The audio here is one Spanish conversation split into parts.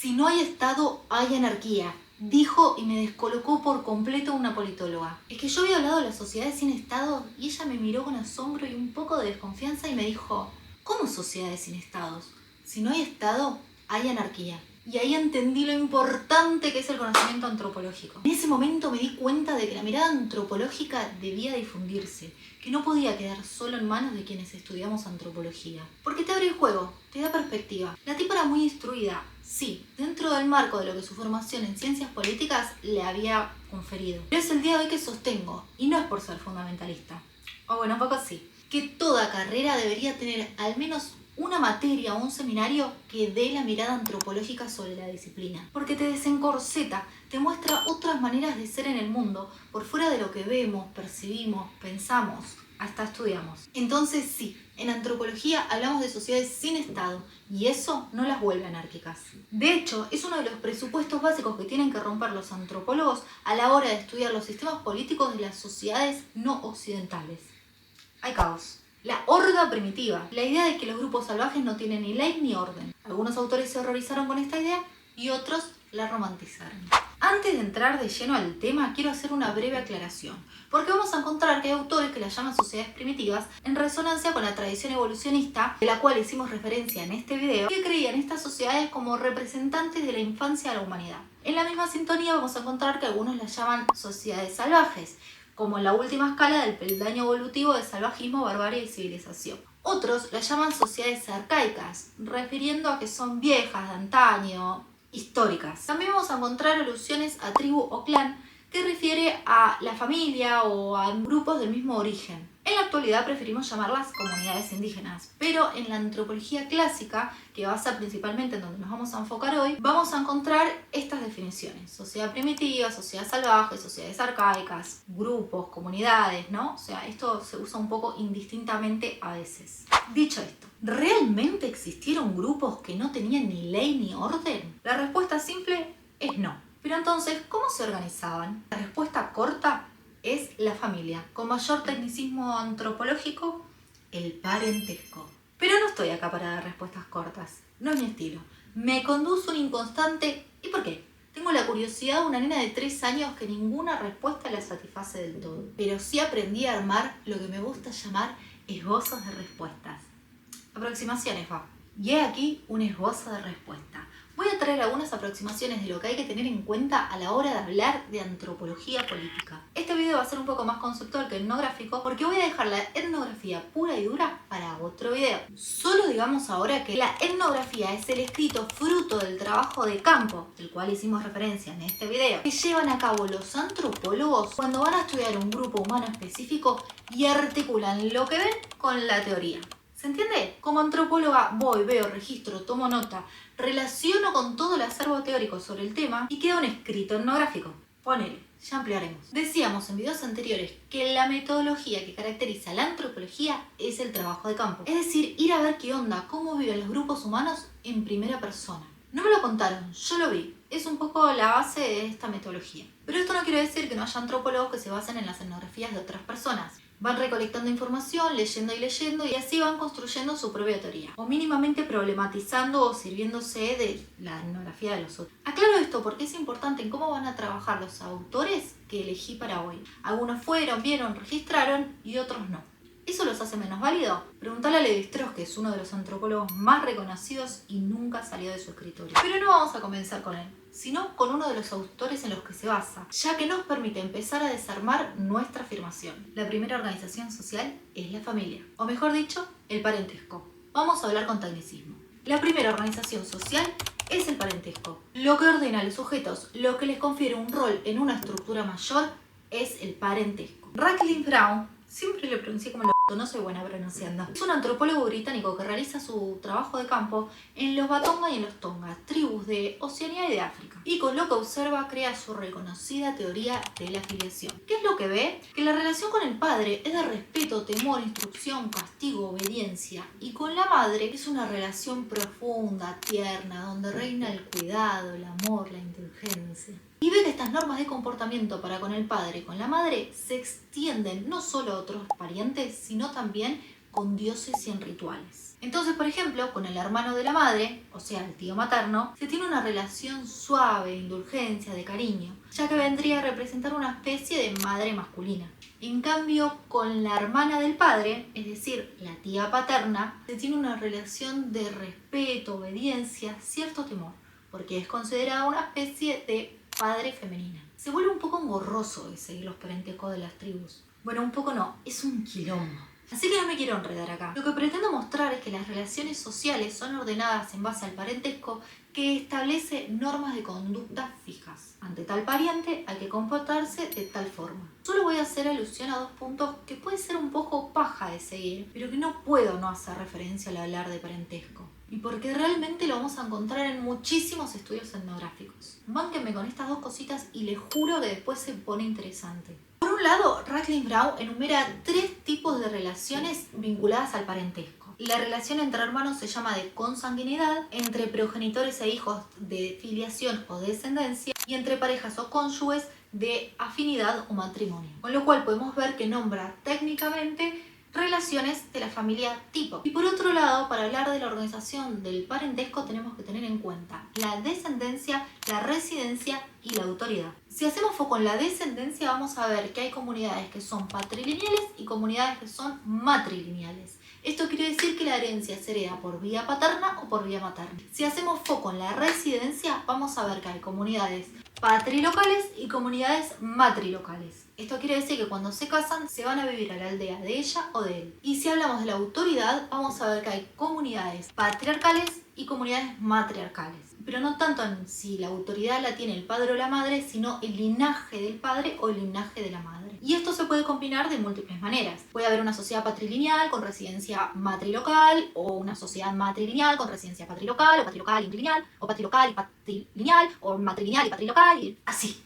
Si no hay Estado, hay anarquía, dijo y me descolocó por completo una politóloga. Es que yo había hablado de las sociedades sin Estado y ella me miró con asombro y un poco de desconfianza y me dijo, ¿cómo sociedades sin Estados? Si no hay Estado, hay anarquía. Y ahí entendí lo importante que es el conocimiento antropológico. En ese momento me di cuenta de que la mirada antropológica debía difundirse, que no podía quedar solo en manos de quienes estudiamos antropología. Porque te abre el juego, te da perspectiva. La tipa era muy instruida, sí, dentro del marco de lo que su formación en ciencias políticas le había conferido. Pero es el día de hoy que sostengo, y no es por ser fundamentalista, o bueno, un poco sí, que toda carrera debería tener al menos una materia o un seminario que dé la mirada antropológica sobre la disciplina. Porque te desencorseta, te muestra otras maneras de ser en el mundo, por fuera de lo que vemos, percibimos, pensamos, hasta estudiamos. Entonces sí, en antropología hablamos de sociedades sin Estado, y eso no las vuelve anárquicas. De hecho, es uno de los presupuestos básicos que tienen que romper los antropólogos a la hora de estudiar los sistemas políticos de las sociedades no occidentales. Hay caos. La horda primitiva, la idea de que los grupos salvajes no tienen ni ley ni orden. Algunos autores se horrorizaron con esta idea y otros la romantizaron. Antes de entrar de lleno al tema, quiero hacer una breve aclaración, porque vamos a encontrar que hay autores que las llaman sociedades primitivas en resonancia con la tradición evolucionista, de la cual hicimos referencia en este video, que creían estas sociedades como representantes de la infancia de la humanidad. En la misma sintonía vamos a encontrar que algunos las llaman sociedades salvajes, como en la última escala del peldaño evolutivo de salvajismo, barbarie y civilización. Otros las llaman sociedades arcaicas, refiriendo a que son viejas, de antaño, históricas. También vamos a encontrar alusiones a tribu o clan, que refiere a la familia o a grupos del mismo origen. En la actualidad preferimos llamarlas comunidades indígenas, pero en la antropología clásica, que basa principalmente en donde nos vamos a enfocar hoy, vamos a encontrar estas definiciones: sociedad primitiva, sociedad salvaje, sociedades arcaicas, grupos, comunidades, ¿no? O sea, esto se usa un poco indistintamente a veces. Dicho esto, ¿realmente existieron grupos que no tenían ni ley ni orden? La respuesta simple es no. Pero entonces, ¿cómo se organizaban? La respuesta corta es la familia. Con mayor tecnicismo antropológico, el parentesco. Pero no estoy acá para dar respuestas cortas. No es mi estilo. Me conduce un inconstante... ¿Y por qué? Tengo la curiosidad de una nena de 3 años que ninguna respuesta la satisface del todo. Pero sí aprendí a armar lo que me gusta llamar esbozos de respuestas. Aproximaciones, va. Y he aquí un esbozo de respuesta. Voy a traer algunas aproximaciones de lo que hay que tener en cuenta a la hora de hablar de antropología política. Este video va a ser un poco más conceptual que etnográfico porque voy a dejar la etnografía pura y dura para otro video. Solo digamos ahora que la etnografía es el escrito fruto del trabajo de campo, del cual hicimos referencia en este video, que llevan a cabo los antropólogos cuando van a estudiar un grupo humano específico y articulan lo que ven con la teoría. ¿Se entiende? Como antropóloga voy, veo, registro, tomo nota, relaciono con todo el acervo teórico sobre el tema y queda un escrito etnográfico. Ponele, ya ampliaremos. Decíamos en videos anteriores que la metodología que caracteriza la antropología es el trabajo de campo. Es decir, ir a ver qué onda, cómo viven los grupos humanos en primera persona. No me lo contaron, yo lo vi. Es un poco la base de esta metodología. Pero esto no quiere decir que no haya antropólogos que se basen en las etnografías de otras personas. Van recolectando información, leyendo y así van construyendo su propia teoría. O mínimamente problematizando o sirviéndose de la etnografía de los otros. Aclaro esto porque es importante en cómo van a trabajar los autores que elegí para hoy. Algunos fueron, vieron, registraron y otros no. ¿Eso los hace menos válidos? Preguntale a Lévi-Strauss, que es uno de los antropólogos más reconocidos y nunca salió de su escritorio. Pero no vamos a comenzar con él, sino con uno de los autores en los que se basa, ya que nos permite empezar a desarmar nuestra afirmación. La primera organización social es la familia, o mejor dicho, el parentesco. Vamos a hablar con tecnicismo. La primera organización social es el parentesco. Lo que ordena a los sujetos, lo que les confiere un rol en una estructura mayor, es el parentesco. Radcliffe Brown, siempre le pronuncié como no soy buena pronunciando. Es un antropólogo británico que realiza su trabajo de campo en los Batonga y en los Tonga, tribus de Oceanía y de África. Y con lo que observa crea su reconocida teoría de la filiación. ¿Qué es lo que ve? Que la relación con el padre es de respeto, temor, instrucción, castigo, obediencia. Y con la madre es una relación profunda, tierna, donde reina el cuidado, el amor, la indulgencia. Y ve que estas normas de comportamiento para con el padre y con la madre se extienden no solo a otros parientes, sino también con dioses y en rituales. Entonces, por ejemplo, con el hermano de la madre, o sea, el tío materno, se tiene una relación suave, de indulgencia, de cariño, ya que vendría a representar una especie de madre masculina. En cambio, con la hermana del padre, es decir, la tía paterna, se tiene una relación de respeto, obediencia, cierto temor, porque es considerada una especie de padre femenina. Se vuelve un poco engorroso de seguir los parentescos de las tribus. Bueno, un poco no, es un quilombo. Así que no me quiero enredar acá. Lo que pretendo mostrar es que las relaciones sociales son ordenadas en base al parentesco que establece normas de conducta fijas. Ante tal pariente hay que comportarse de tal forma. Solo voy a hacer alusión a 2 puntos que puede ser un poco paja de seguir, pero que no puedo no hacer referencia al hablar de parentesco. Y porque realmente lo vamos a encontrar en muchísimos estudios etnográficos. Bánquenme con estas 2 cositas y les juro que después se pone interesante. Por un lado, Radcliffe Brown enumera 3 tipos de relaciones vinculadas al parentesco. La relación entre hermanos se llama de consanguinidad, entre progenitores e hijos de filiación o descendencia, y entre parejas o cónyuges de afinidad o matrimonio. Con lo cual podemos ver que nombra técnicamente relaciones de la familia tipo. Y por otro lado, para hablar de la organización del parentesco tenemos que tener en cuenta la descendencia, la residencia y la autoridad. Si hacemos foco en la descendencia, vamos a ver que hay comunidades que son patrilineales y comunidades que son matrilineales. Esto quiere decir que la herencia se hereda por vía paterna o por vía materna. Si hacemos foco en la residencia, vamos a ver que hay comunidades patrilocales y comunidades matrilocales. Esto quiere decir que cuando se casan se van a vivir a la aldea de ella o de él. Y si hablamos de la autoridad, vamos a ver que hay comunidades patriarcales y comunidades matriarcales. Pero no tanto en si la autoridad la tiene el padre o la madre, sino el linaje del padre o el linaje de la madre. Y esto se puede combinar de múltiples maneras. Puede haber una sociedad patrilineal con residencia matrilocal, o una sociedad matrilineal con residencia patrilocal, o patrilocal y matrilineal, o patrilocal y patrilineal, o matrilineal y patrilocal, y así.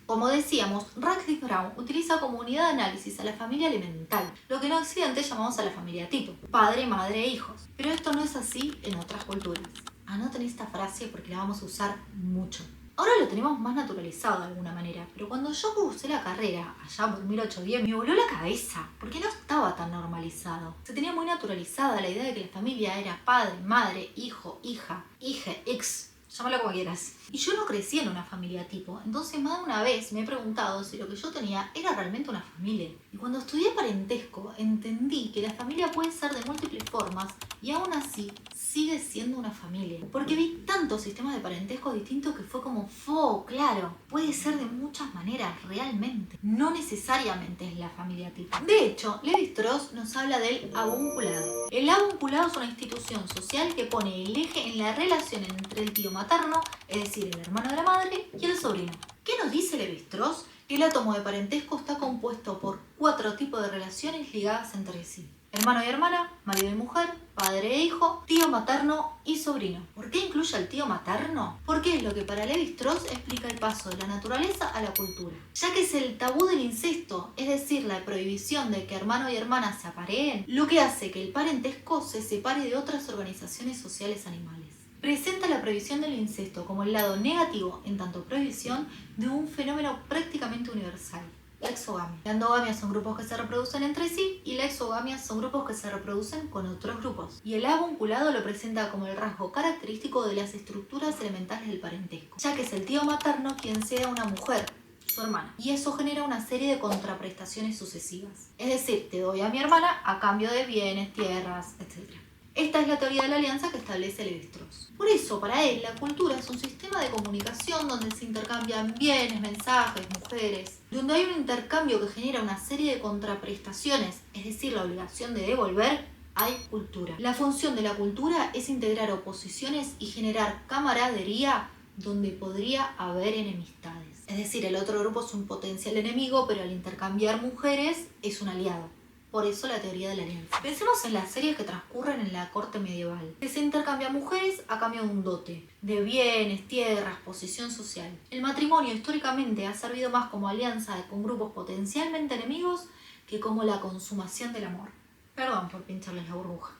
Como decíamos, Radcliffe Brown utiliza como unidad de análisis a la familia elemental, lo que en Occidente llamamos a la familia tipo, padre, madre e hijos. Pero esto no es así en otras culturas. Anoten esta frase porque la vamos a usar mucho. Ahora lo tenemos más naturalizado de alguna manera, pero cuando yo cursé la carrera, allá por 1810, me voló la cabeza, porque no estaba tan normalizado. Se tenía muy naturalizada la idea de que la familia era padre, madre, hijo, hija, hije, ex, llámalo como quieras. Y yo no crecí en una familia tipo, entonces más de una vez me he preguntado si lo que yo tenía era realmente una familia. Y cuando estudié parentesco, entendí que la familia puede ser de múltiples formas y aún así sigue siendo una familia. Porque vi tantos sistemas de parentesco distintos que fue como, claro, puede ser de muchas maneras realmente. No necesariamente es la familia tipo. De hecho, Lévi-Strauss nos habla del avunculado. El avunculado es una institución social que pone el eje en la relación entre el tío materno, es decir, el hermano de la madre, y el sobrino. ¿Qué nos dice Lévi-Strauss? Que el átomo de parentesco está compuesto por 4 tipos de relaciones ligadas entre sí. Hermano y hermana, marido y mujer, padre e hijo, tío materno y sobrino. ¿Por qué incluye al tío materno? Porque es lo que para Lévi-Strauss explica el paso de la naturaleza a la cultura. Ya que es el tabú del incesto, es decir, la prohibición de que hermano y hermana se apareen, lo que hace que el parentesco se separe de otras organizaciones sociales animales. Presenta la prohibición del incesto como el lado negativo, en tanto prohibición, de un fenómeno prácticamente universal. La exogamia. La endogamia son grupos que se reproducen entre sí y la exogamia son grupos que se reproducen con otros grupos. Y el avunculado lo presenta como el rasgo característico de las estructuras elementales del parentesco, ya que es el tío materno quien cede a una mujer, su hermana, y eso genera una serie de contraprestaciones sucesivas. Es decir, te doy a mi hermana a cambio de bienes, tierras, etc. Esta es la teoría de la alianza que establece Lévi-Strauss. Por eso, para él, la cultura es un sistema de comunicación donde se intercambian bienes, mensajes, mujeres, donde hay un intercambio que genera una serie de contraprestaciones, es decir, la obligación de devolver, hay cultura. La función de la cultura es integrar oposiciones y generar camaradería donde podría haber enemistades. Es decir, el otro grupo es un potencial enemigo, pero al intercambiar mujeres es un aliado. Por eso la teoría de la alianza. Pensemos en las series que transcurren en la corte medieval, que se intercambian mujeres a cambio de un dote, de bienes, tierras, posición social. El matrimonio históricamente ha servido más como alianza con grupos potencialmente enemigos que como la consumación del amor. Perdón por pincharles la burbuja.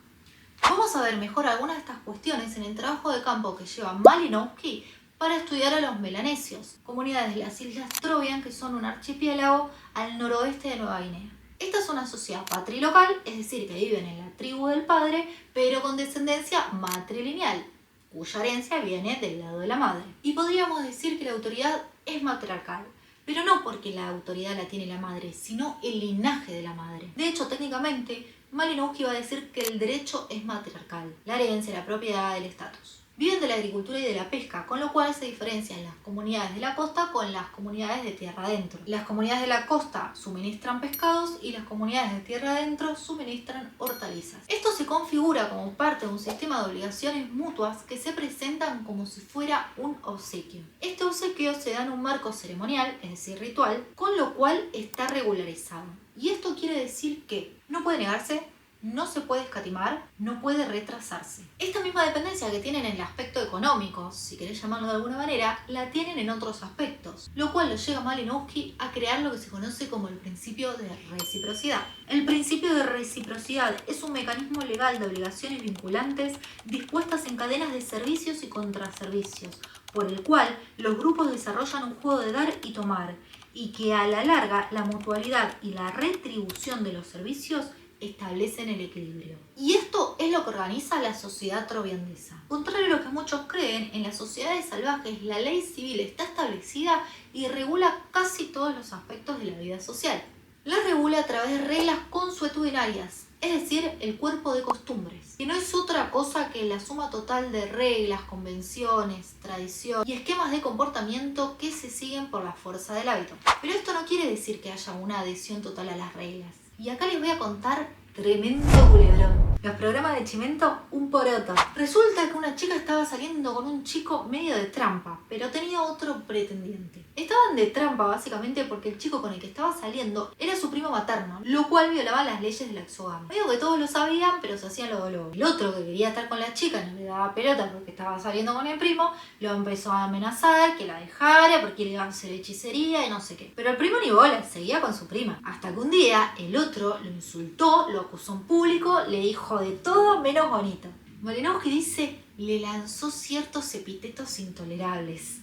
Vamos a ver mejor algunas de estas cuestiones en el trabajo de campo que lleva Malinowski para estudiar a los melanesios, comunidades de las Islas Trobriand que son un archipiélago al noroeste de Nueva Guinea. Esta es una sociedad patrilocal, es decir, que viven en la tribu del padre, pero con descendencia matrilineal, cuya herencia viene del lado de la madre. Y podríamos decir que la autoridad es matriarcal, pero no porque la autoridad la tiene la madre, sino el linaje de la madre. De hecho, técnicamente, Malinowski va a decir que el derecho es matriarcal, la herencia, la propiedad, el estatus. Viven de la agricultura y de la pesca, con lo cual se diferencian las comunidades de la costa con las comunidades de tierra adentro. Las comunidades de la costa suministran pescados y las comunidades de tierra adentro suministran hortalizas. Esto se configura como parte de un sistema de obligaciones mutuas que se presentan como si fuera un obsequio. Este obsequio se da en un marco ceremonial, es decir, ritual, con lo cual está regularizado. Y esto quiere decir que no puede negarse, no se puede escatimar, no puede retrasarse. Esta misma dependencia que tienen en el aspecto económico, si querés llamarlo de alguna manera, la tienen en otros aspectos, lo cual lo lleva a Malinowski a crear lo que se conoce como el principio de reciprocidad. El principio de reciprocidad es un mecanismo legal de obligaciones vinculantes dispuestas en cadenas de servicios y contraservicios, por el cual los grupos desarrollan un juego de dar y tomar, y que a la larga la mutualidad y la retribución de los servicios establecen el equilibrio. Y esto es lo que organiza la sociedad troviandesa. Contrario a lo que muchos creen, en las sociedades salvajes la ley civil está establecida y regula casi todos los aspectos de la vida social. La regula a través de reglas consuetudinarias, es decir, el cuerpo de costumbres, que no es otra cosa que la suma total de reglas, convenciones, tradición y esquemas de comportamiento que se siguen por la fuerza del hábito. Pero esto no quiere decir que haya una adhesión total a las reglas. Y acá les voy a contar tremendo culebrón. Los programas de Chimento, un poroto. Resulta que una chica estaba saliendo con un chico medio de trampa, pero tenía otro pretendiente. Estaban de trampa básicamente porque el chico con el que estaba saliendo era su primo materno, lo cual violaba las leyes de la exogamia. Medio que todos lo sabían, pero se hacían lo lobo. El otro que quería estar con la chica no le daba pelota porque estaba saliendo con el primo, lo empezó a amenazar, que la dejara porque le iba a hacer hechicería y no sé qué. Pero el primo ni bola, seguía con su prima. Hasta que un día el otro lo insultó, lo acusó en público, le dijo de todo menos bonito. Malinowski dice, le lanzó ciertos epítetos intolerables.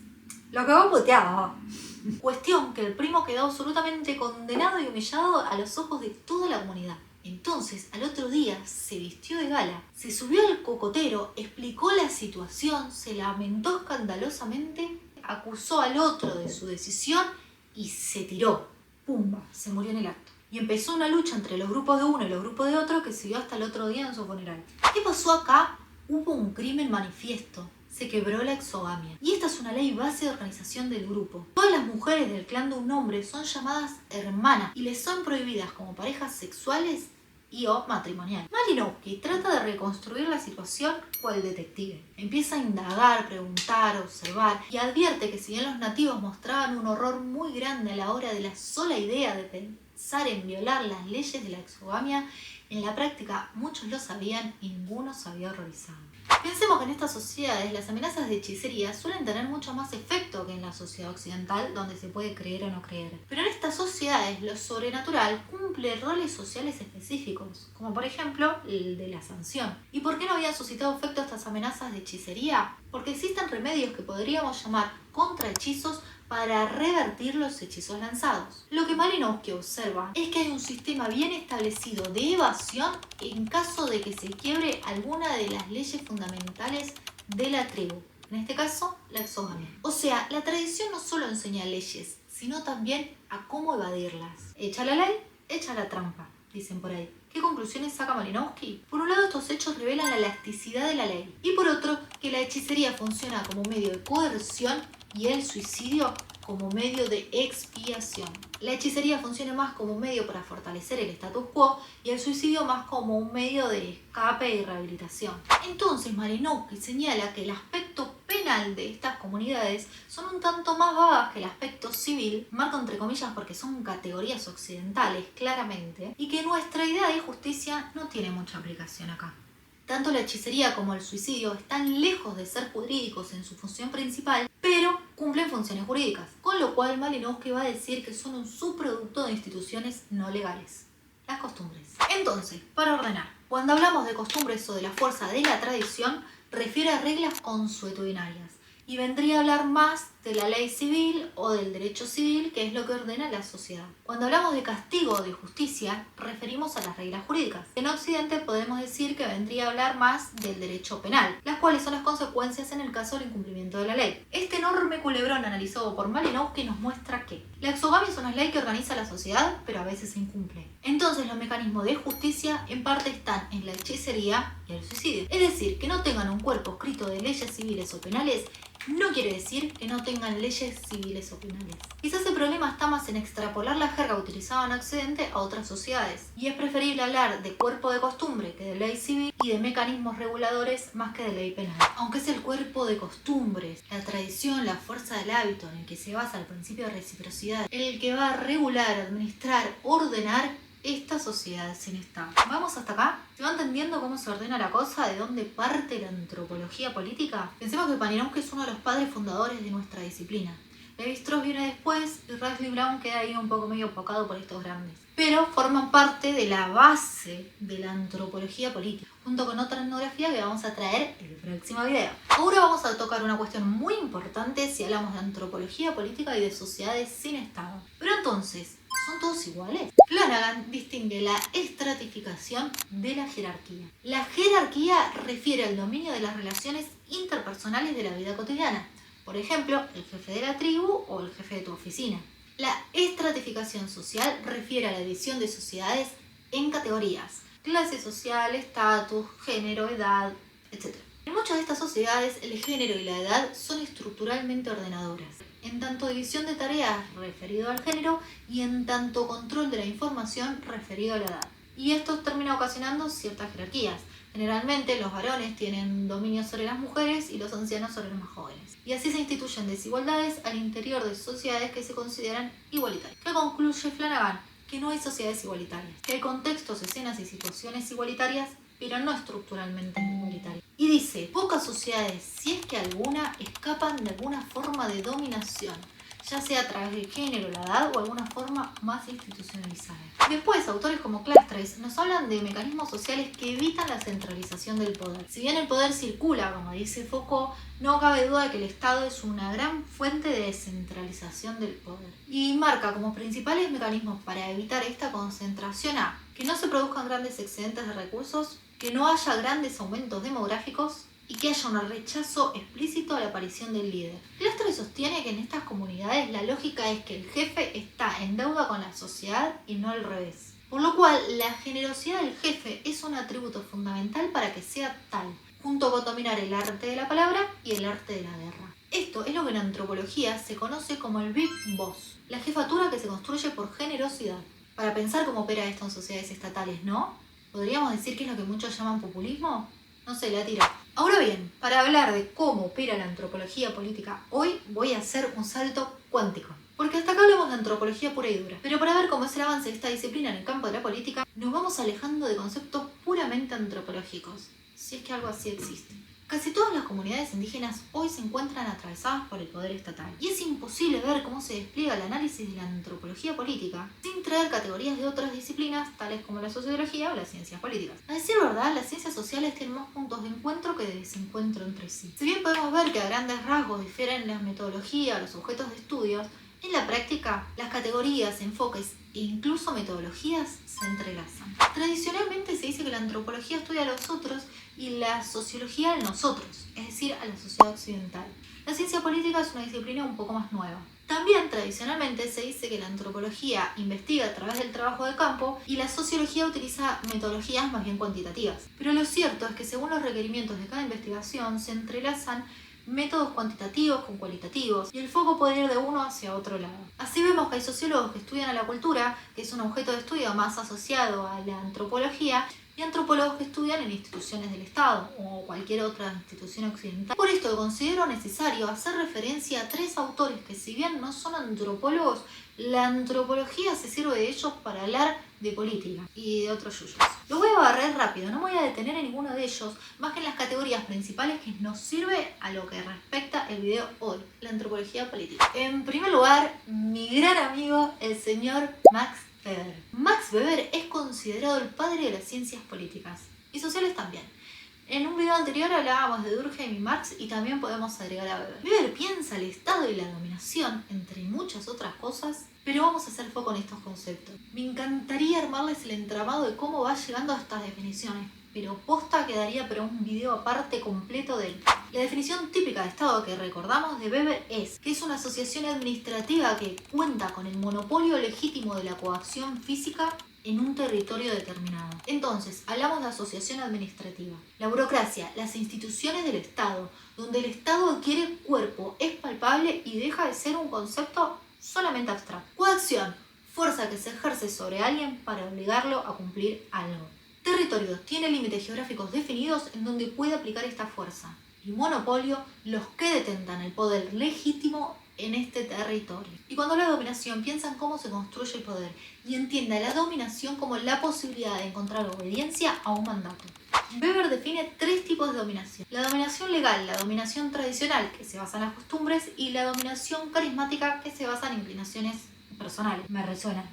Lo acabó puteado. Cuestión que el primo quedó absolutamente condenado y humillado a los ojos de toda la comunidad. Entonces, al otro día, se vistió de gala, se subió al cocotero, explicó la situación, se lamentó escandalosamente, acusó al otro de su decisión y se tiró. ¡Pumba! Se murió en el acto. Y empezó una lucha entre los grupos de uno y los grupos de otro que siguió hasta el otro día en su funeral. ¿Qué pasó acá? Hubo un crimen manifiesto. Se quebró la exogamia. Y esta es una ley base de organización del grupo. Todas las mujeres del clan de un hombre son llamadas hermanas y les son prohibidas como parejas sexuales y o matrimonial. Malinowski trata de reconstruir la situación cual detective. Empieza a indagar, preguntar, observar y advierte que si bien los nativos mostraban un horror muy grande a la hora de la sola idea de pensar en violar las leyes de la exogamia, en la práctica muchos lo sabían y ninguno se había horrorizado. Pensemos que en estas sociedades las amenazas de hechicería suelen tener mucho más efecto que en la sociedad occidental, donde se puede creer o no creer. Pero en estas sociedades lo sobrenatural cumple roles sociales específicos, como por ejemplo el de la sanción. ¿Y por qué no habían suscitado efecto estas amenazas de hechicería? Porque existen remedios que podríamos llamar contrahechizos para revertir los hechizos lanzados. Lo que Malinowski observa es que hay un sistema bien establecido de evasión en caso de que se quiebre alguna de las leyes fundamentales de la tribu, en este caso la exogamia. O sea, la tradición no solo enseña leyes, sino también a cómo evadirlas. Echa la ley, echa la trampa, dicen por ahí. ¿Qué conclusiones saca Malinowski? Por un lado, estos hechos revelan la elasticidad de la ley, y por otro, que la hechicería funciona como medio de coerción y el suicidio como medio de expiación. La hechicería funciona más como medio para fortalecer el status quo y el suicidio más como un medio de escape y rehabilitación. Entonces Malinowski señala que el aspecto penal de estas comunidades son un tanto más vagas que el aspecto civil, marco entre comillas porque son categorías occidentales claramente, y que nuestra idea de justicia no tiene mucha aplicación acá. Tanto la hechicería como el suicidio están lejos de ser jurídicos en su función principal, pero cumplen funciones jurídicas, con lo cual Malinowski va a decir que son un subproducto de instituciones no legales, las costumbres. Entonces, para ordenar, cuando hablamos de costumbres o de la fuerza de la tradición, refiere a reglas consuetudinarias, y vendría a hablar más de la ley civil o del derecho civil, que es lo que ordena la sociedad. Cuando hablamos de castigo o de justicia, referimos a las reglas jurídicas. En Occidente podemos decir que vendría a hablar más del derecho penal, las cuales son las consecuencias en el caso del incumplimiento de la ley. Este enorme culebrón analizado por Malinowski nos muestra que la exogamia es una ley que organiza la sociedad, pero a veces se incumple. Entonces los mecanismos de justicia en parte están en la hechicería y el suicidio. Es decir, que no tengan un cuerpo escrito de leyes civiles o penales no quiere decir que no tengan leyes civiles o penales. Quizás el problema está más en extrapolar la jerga utilizada en Occidente a otras sociedades, y es preferible hablar de cuerpo de costumbre que de ley civil y de mecanismos reguladores más que de ley penal. Aunque es el cuerpo de costumbres, la tradición, la fuerza del hábito en el que se basa el principio de reciprocidad, el que va a regular, administrar, ordenar esta sociedad sin Estado. ¿Vamos hasta acá? ¿Se va entendiendo cómo se ordena la cosa? ¿De dónde parte la antropología política? Pensemos que Malinowski es uno de los padres fundadores de nuestra disciplina. Levi-Strauss viene después y Rasley Brown queda ahí un poco medio opacado por estos grandes. Pero forman parte de la base de la antropología política, junto con otra etnografía que vamos a traer en el próximo video. Ahora vamos a tocar una cuestión muy importante si hablamos de antropología política y de sociedades sin Estado. Pero entonces, ¿son todos iguales? Flanagan distingue la estratificación de la jerarquía. La jerarquía refiere al dominio de las relaciones interpersonales de la vida cotidiana. Por ejemplo, el jefe de la tribu o el jefe de tu oficina. La estratificación social refiere a la división de sociedades en categorías: clase social, estatus, género, edad, etc. En muchas de estas sociedades, el género y la edad son estructuralmente ordenadoras, en tanto división de tareas referido al género y en tanto control de la información referido a la edad. Y esto termina ocasionando ciertas jerarquías. Generalmente los varones tienen dominio sobre las mujeres y los ancianos sobre los más jóvenes. Y así se instituyen desigualdades al interior de sociedades que se consideran igualitarias. ¿Qué concluye Flanagan? Que no hay sociedades igualitarias, que hay contextos, escenas y situaciones igualitarias, pero no estructuralmente igualitarias. Y dice, pocas sociedades, si es que alguna, escapan de alguna forma de dominación, ya sea a través del género, la edad o alguna forma más institucionalizada. Después, autores como Clastres nos hablan de mecanismos sociales que evitan la centralización del poder. Si bien el poder circula, como dice Foucault, no cabe duda de que el Estado es una gran fuente de descentralización del poder. Y marca como principales mecanismos para evitar esta concentración a que no se produzcan grandes excedentes de recursos, que no haya grandes aumentos demográficos y que haya un rechazo explícito a la aparición del líder. Clastres sostiene que en estas comunidades la lógica es que el jefe está en deuda con la sociedad y no al revés. Por lo cual, la generosidad del jefe es un atributo fundamental para que sea tal, junto con dominar el arte de la palabra y el arte de la guerra. Esto es lo que en antropología se conoce como el Big Boss, la jefatura que se construye por generosidad. Para pensar cómo opera esto en sociedades estatales, ¿no? ¿Podríamos decir que es lo que muchos llaman populismo? No sé, la tiro. Ahora bien, para hablar de cómo opera la antropología política hoy, voy a hacer un salto cuántico. Porque hasta acá hablamos de antropología pura y dura. Pero para ver cómo es el avance de esta disciplina en el campo de la política, nos vamos alejando de conceptos puramente antropológicos, si es que algo así existe. Casi todas las comunidades indígenas hoy se encuentran atravesadas por el poder estatal, y es imposible ver cómo se despliega el análisis de la antropología política sin traer categorías de otras disciplinas, tales como la sociología o las ciencias políticas. A decir verdad, las ciencias sociales tienen más puntos de encuentro que de desencuentro entre sí. Si bien podemos ver que a grandes rasgos difieren las metodologías, los objetos de estudios, en la práctica, las categorías, enfoques e incluso metodologías se entrelazan. Tradicionalmente se dice que la antropología estudia a los otros y la sociología a nosotros, es decir, a la sociedad occidental. La ciencia política es una disciplina un poco más nueva. También tradicionalmente se dice que la antropología investiga a través del trabajo de campo y la sociología utiliza metodologías más bien cuantitativas. Pero lo cierto es que según los requerimientos de cada investigación se entrelazan métodos cuantitativos con cualitativos, y el foco puede ir de uno hacia otro lado. Así vemos que hay sociólogos que estudian a la cultura, que es un objeto de estudio más asociado a la antropología, y antropólogos que estudian en instituciones del Estado o cualquier otra institución occidental. Por esto considero necesario hacer referencia a tres autores que, si bien no son antropólogos, la antropología se sirve de ellos para hablar de política y de otros yuyos. Lo voy a barrer rápido, no me voy a detener en ninguno de ellos, más que en las categorías principales que nos sirve a lo que respecta el video hoy, la antropología política. En primer lugar, mi gran amigo, el señor Max Weber. Max Weber es considerado el padre de las ciencias políticas y sociales también. En un video anterior hablábamos de Durkheim y Marx y también podemos agregar a Weber. Weber piensa el Estado y la dominación, entre muchas otras cosas, pero vamos a hacer foco en estos conceptos. Me encantaría armarles el entramado de cómo va llegando a estas definiciones, pero posta quedaría para un video aparte completo de él. La definición típica de Estado que recordamos de Weber es que es una asociación administrativa que cuenta con el monopolio legítimo de la coacción física en un territorio determinado. Entonces, hablamos de asociación administrativa. La burocracia, las instituciones del Estado, donde el Estado adquiere cuerpo, es palpable y deja de ser un concepto solamente abstracto. Coacción, fuerza que se ejerce sobre alguien para obligarlo a cumplir algo. Territorio, tiene límites geográficos definidos en donde puede aplicar esta fuerza. Y monopolio, los que detentan el poder legítimo en este territorio. Y cuando habla de dominación, piensa en cómo se construye el poder y entienda la dominación como la posibilidad de encontrar obediencia a un mandato. Weber define tres tipos de dominación. La dominación legal, la dominación tradicional, que se basa en las costumbres, y la dominación carismática, que se basa en inclinaciones personales. Me resuena.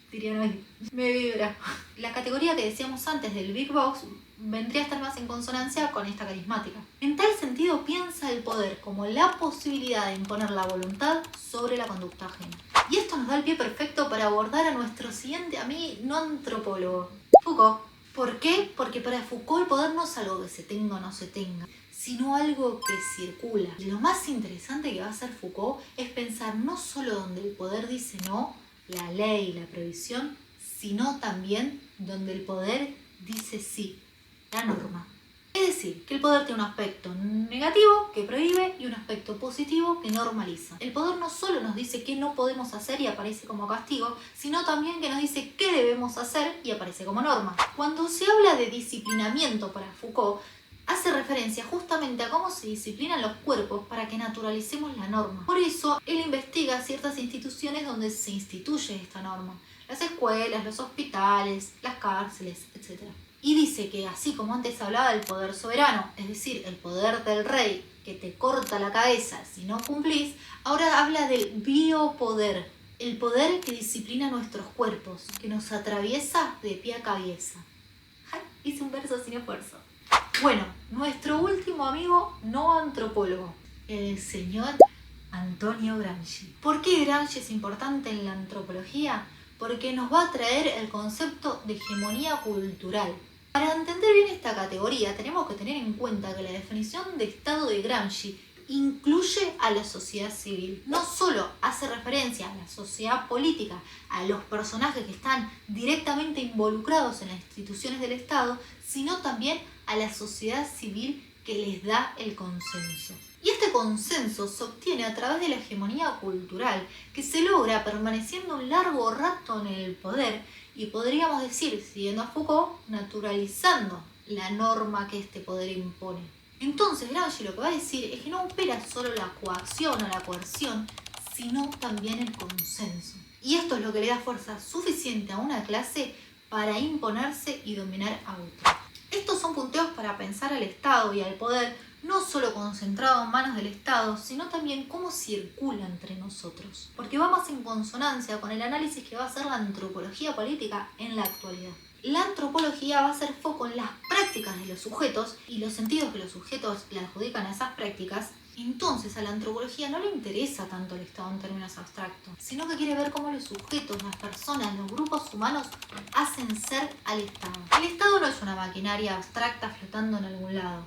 Dirían hoy. Me vibra. La categoría que decíamos antes del Big Box vendría a estar más en consonancia con esta carismática. En tal sentido, piensa el poder como la posibilidad de imponer la voluntad sobre la conducta ajena. Y esto nos da el pie perfecto para abordar a nuestro siguiente amigo no antropólogo, Foucault. ¿Por qué? Porque para Foucault el poder no es algo que se tenga o no se tenga, sino algo que circula. Y lo más interesante que va a hacer Foucault es pensar no solo donde el poder dice no, la ley y la prohibición, sino también donde el poder dice sí, la norma. Es decir, que el poder tiene un aspecto negativo que prohíbe y un aspecto positivo que normaliza. El poder no solo nos dice qué no podemos hacer y aparece como castigo, sino también que nos dice qué debemos hacer y aparece como norma. Cuando se habla de disciplinamiento para Foucault, hace referencia justamente a cómo se disciplinan los cuerpos para que naturalicemos la norma. Por eso, él investiga ciertas instituciones donde se instituye esta norma. Las escuelas, los hospitales, las cárceles, etc. Y dice que así como antes hablaba del poder soberano, es decir, el poder del rey que te corta la cabeza si no cumplís, ahora habla del biopoder, el poder que disciplina nuestros cuerpos, que nos atraviesa de pie a cabeza. ¡Ay! Hice un verso sin esfuerzo. Bueno, nuestro último amigo no antropólogo, el señor Antonio Gramsci. ¿Por qué Gramsci es importante en la antropología? Porque nos va a traer el concepto de hegemonía cultural. Para entender bien esta categoría tenemos que tener en cuenta que la definición de Estado de Gramsci incluye a la sociedad civil. No solo hace referencia a la sociedad política, a los personajes que están directamente involucrados en las instituciones del Estado, sino también a la sociedad civil que les da el consenso. Y este consenso se obtiene a través de la hegemonía cultural, que se logra permaneciendo un largo rato en el poder y podríamos decir, siguiendo a Foucault, naturalizando la norma que este poder impone. Entonces Gramsci lo que va a decir es que no opera solo la coacción o la coerción, sino también el consenso. Y esto es lo que le da fuerza suficiente a una clase para imponerse y dominar a otra. Estos son punteos para pensar al Estado y al poder, no solo concentrado en manos del Estado, sino también cómo circula entre nosotros. Porque va más en consonancia con el análisis que va a hacer la antropología política en la actualidad. La antropología va a hacer foco en las prácticas de los sujetos y los sentidos que los sujetos le adjudican a esas prácticas. Entonces a la antropología no le interesa tanto el Estado en términos abstractos, sino que quiere ver cómo los sujetos, las personas, los grupos humanos hacen ser al Estado. El Estado no es una maquinaria abstracta flotando en algún lado.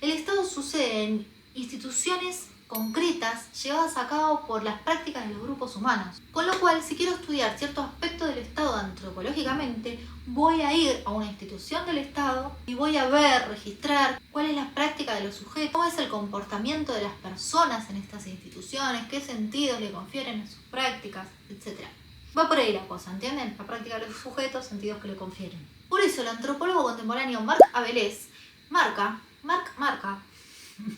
El Estado sucede en instituciones concretas llevadas a cabo por las prácticas de los grupos humanos. Con lo cual, si quiero estudiar cierto aspecto del Estado antropológicamente, voy a ir a una institución del Estado y voy a ver, registrar cuál es la práctica de los sujetos, cómo es el comportamiento de las personas en estas instituciones, qué sentidos le confieren a sus prácticas, etc. Va por ahí la cosa, ¿entienden? La práctica de los sujetos, sentidos que le confieren. Por eso el antropólogo contemporáneo Marc Avelés marca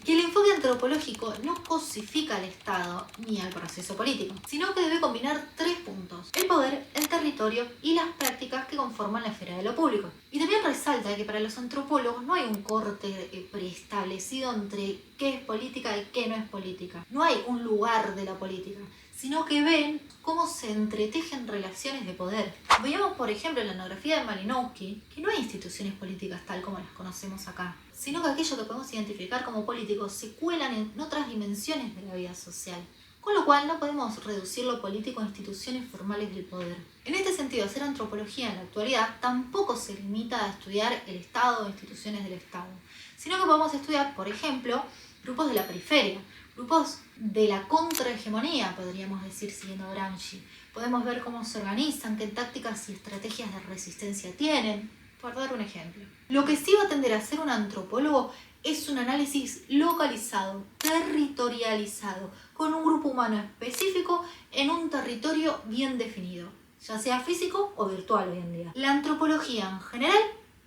que el enfoque antropológico no cosifica al Estado ni al proceso político, sino que debe combinar tres puntos: el poder, el territorio y las prácticas que conforman la esfera de lo público. Y también resalta que para los antropólogos no hay un corte preestablecido entre qué es política y qué no es política. No hay un lugar de la política, sino que ven cómo se entretejen relaciones de poder. Veamos, por ejemplo, en la etnografía de Malinowski, que no hay instituciones políticas tal como las conocemos acá, sino que aquello que podemos identificar como político se cuelan en otras dimensiones de la vida social. Con lo cual no podemos reducir lo político a instituciones formales del poder. En este sentido, hacer antropología en la actualidad tampoco se limita a estudiar el Estado o instituciones del Estado, sino que podemos estudiar, por ejemplo, grupos de la periferia, grupos de la contrahegemonía, podríamos decir, siguiendo a Gramsci. Podemos ver cómo se organizan, qué tácticas y estrategias de resistencia tienen, por dar un ejemplo. Lo que sí va a tender a ser un antropólogo es un análisis localizado, territorializado, con un grupo humano específico en un territorio bien definido, ya sea físico o virtual hoy en día. La antropología en general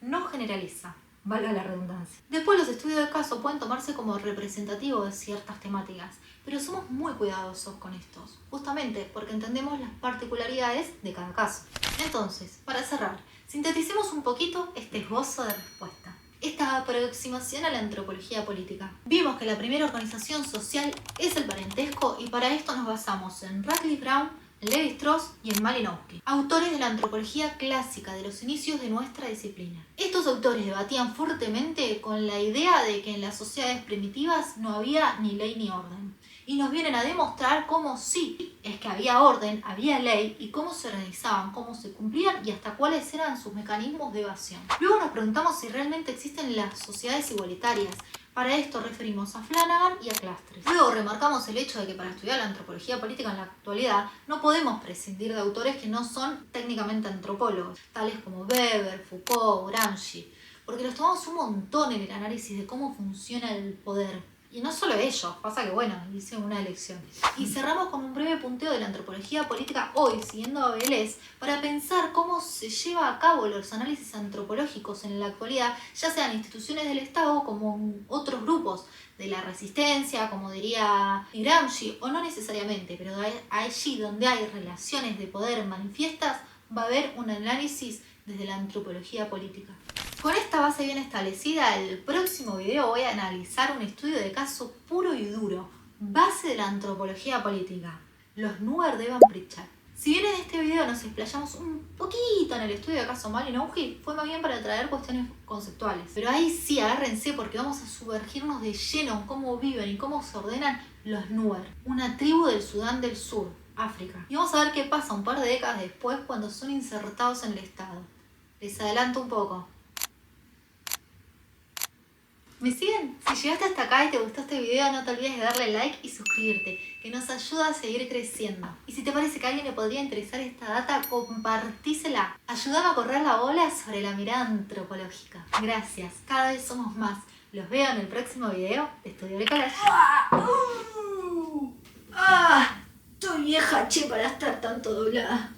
no generaliza, valga la redundancia. Después los estudios de caso pueden tomarse como representativos de ciertas temáticas, pero somos muy cuidadosos con estos, justamente porque entendemos las particularidades de cada caso. Entonces, para cerrar, sinteticemos un poquito este esbozo de respuesta. Esta aproximación a la antropología política. Vimos que la primera organización social es el parentesco y para esto nos basamos en Radcliffe Brown, Levi-Strauss y en Malinowski, autores de la antropología clásica de los inicios de nuestra disciplina. Estos autores debatían fuertemente con la idea de que en las sociedades primitivas no había ni ley ni orden. Y nos vienen a demostrar cómo sí, es que había orden, había ley y cómo se organizaban, cómo se cumplían y hasta cuáles eran sus mecanismos de evasión. Luego nos preguntamos si realmente existen las sociedades igualitarias. Para esto referimos a Flanagan y a Clastres. Luego remarcamos el hecho de que para estudiar la antropología política en la actualidad no podemos prescindir de autores que no son técnicamente antropólogos, tales como Weber, Foucault, Gramsci, porque los tomamos un montón en el análisis de cómo funciona el poder. Y no solo ellos, pasa que bueno, hice una elección. Y cerramos con un breve punteo de la antropología política hoy, siguiendo a Deleuze, para pensar cómo se lleva a cabo los análisis antropológicos en la actualidad, ya sean instituciones del Estado como otros grupos de la resistencia, como diría Gramsci, o no necesariamente, pero allí donde hay relaciones de poder manifiestas, va a haber un análisis desde la antropología política. Con esta base bien establecida, el próximo video voy a analizar un estudio de caso puro y duro, base de la antropología política, los Nuer de Evan Pritchard. Si bien en este video nos explayamos un poquito en el estudio de caso Malinowski, fue más bien para traer cuestiones conceptuales. Pero ahí sí, agárrense porque vamos a sumergirnos de lleno en cómo viven y cómo se ordenan los Nuer, una tribu del Sudán del Sur, África. Y vamos a ver qué pasa un par de décadas después cuando son insertados en el Estado. Les adelanto un poco. ¿Me siguen? Si llegaste hasta acá y te gustó este video, no te olvides de darle like y suscribirte, que nos ayuda a seguir creciendo. Y si te parece que a alguien le podría interesar esta data, compartísela. Ayúdame a correr la bola sobre la mirada antropológica. Gracias, cada vez somos más. Los veo en el próximo video de Estudio Bricolage. Estoy vieja, che, para estar tanto doblada.